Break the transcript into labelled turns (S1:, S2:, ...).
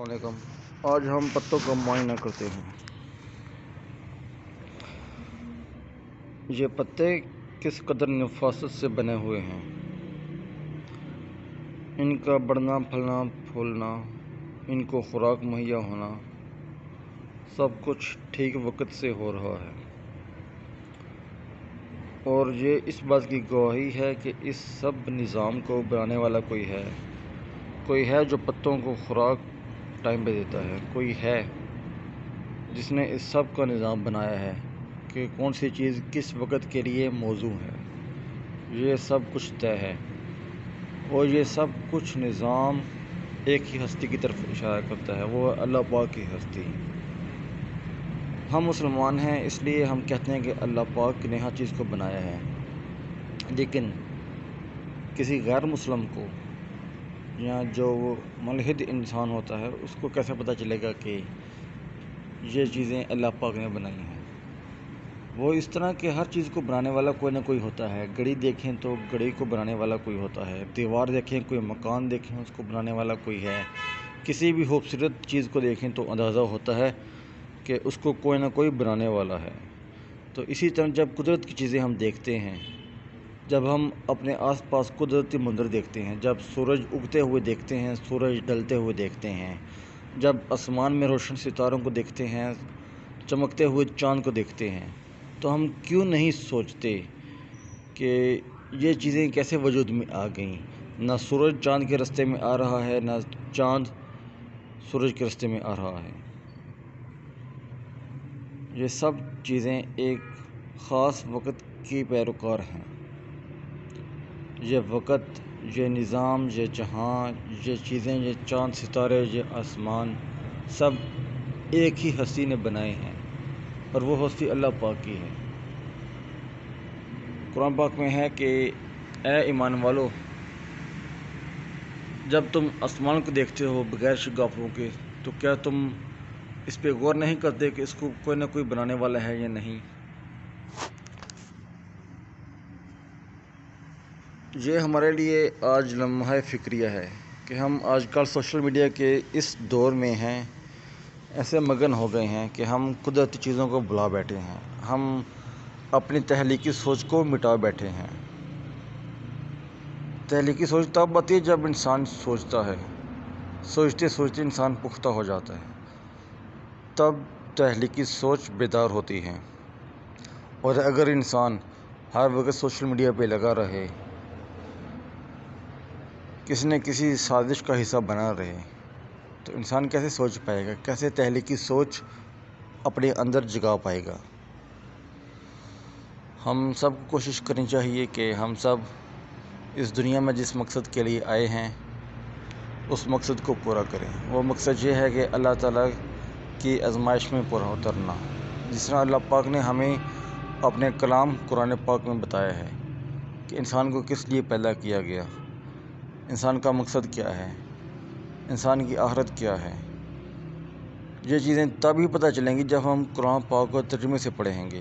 S1: السلام علیکم۔ آج ہم پتوں کا معائنہ کرتے ہیں۔ یہ پتے کس قدر نفاست سے بنے ہوئے ہیں، ان کا بڑھنا، پھلنا، پھولنا، ان کو خوراک مہیا ہونا، سب کچھ ٹھیک وقت سے ہو رہا ہے، اور یہ اس بات کی گواہی ہے کہ اس سب نظام کو بنانے والا کوئی ہے جو پتوں کو خوراک ٹائم پہ دیتا ہے، کوئی ہے جس نے اس سب کا نظام بنایا ہے کہ کون سی چیز کس وقت کے لیے موزوں ہے۔ یہ سب کچھ طے ہے، اور یہ سب کچھ نظام ایک ہی ہستی کی طرف اشارہ کرتا ہے، وہ اللہ پاک کی ہستی۔ ہم مسلمان ہیں، اس لیے ہم کہتے ہیں کہ اللہ پاک نے ہر چیز کو بنایا ہے، لیکن کسی غیر مسلم کو یا جو ملحد انسان ہوتا ہے اس کو کیسے پتہ چلے گا کہ یہ چیزیں اللہ پاک نے بنائی ہیں؟ وہ اس طرح کہ ہر چیز کو بنانے والا کوئی نہ کوئی ہوتا ہے۔ گھڑی دیکھیں تو گھڑی کو بنانے والا کوئی ہوتا ہے، دیوار دیکھیں، کوئی مکان دیکھیں، اس کو بنانے والا کوئی ہے، کسی بھی خوبصورت چیز کو دیکھیں تو اندازہ ہوتا ہے کہ اس کو کوئی نہ کوئی بنانے والا ہے۔ تو اسی طرح جب قدرت کی چیزیں ہم دیکھتے ہیں، جب ہم اپنے آس پاس قدرتی منظر دیکھتے ہیں، جب سورج اگتے ہوئے دیکھتے ہیں، سورج ڈھلتے ہوئے دیکھتے ہیں، جب آسمان میں روشن ستاروں کو دیکھتے ہیں، چمکتے ہوئے چاند کو دیکھتے ہیں، تو ہم کیوں نہیں سوچتے کہ یہ چیزیں کیسے وجود میں آ گئیں؟ نہ سورج چاند کے راستے میں آ رہا ہے، نہ چاند سورج کے راستے میں آ رہا ہے۔ یہ سب چیزیں ایک خاص وقت کی پیروکار ہیں۔ یہ وقت، یہ نظام، یہ جہاں، یہ چیزیں، یہ چاند، ستارے، یہ آسمان، سب ایک ہی ہستی نے بنائے ہیں، اور وہ ہستی اللہ پاک کی ہے۔ قرآن پاک میں ہے کہ اے ایمان والو، جب تم آسمان کو دیکھتے ہو بغیر شگافوں کے تو کیا تم اس پہ غور نہیں کرتے کہ اس کو کوئی نہ کوئی بنانے والا ہے یا نہیں؟ یہ ہمارے لیے آج لمحہ فکریہ ہے کہ ہم آج کل سوشل میڈیا کے اس دور میں ہیں، ایسے مگن ہو گئے ہیں کہ ہم قدرتی چیزوں کو بھلا بیٹھے ہیں، ہم اپنی تخلیقی سوچ کو مٹا بیٹھے ہیں۔ تخلیقی سوچ تب آتی ہے جب انسان سوچتا ہے، سوچتے سوچتے انسان پختہ ہو جاتا ہے، تب تخلیقی سوچ بیدار ہوتی ہے۔ اور اگر انسان ہر وقت سوشل میڈیا پہ لگا رہے، کسی نہ کسی سازش کا حصہ بنا رہے، تو انسان کیسے سوچ پائے گا، کیسے تخلیقی سوچ اپنے اندر جگا پائے گا؟ ہم سب کو کوشش کرنی چاہیے کہ ہم سب اس دنیا میں جس مقصد کے لیے آئے ہیں اس مقصد کو پورا کریں۔ وہ مقصد یہ ہے کہ اللہ تعالیٰ کی آزمائش میں پورا اترنا، جس طرح اللہ پاک نے ہمیں اپنے کلام قرآن پاک میں بتایا ہے کہ انسان کو کس لیے پیدا کیا گیا، انسان کا مقصد کیا ہے، انسان کی آخرت کیا ہے۔ یہ چیزیں تب ہی پتہ چلیں گی جب ہم قرآن پاک کو ترجمے سے پڑھیں گے،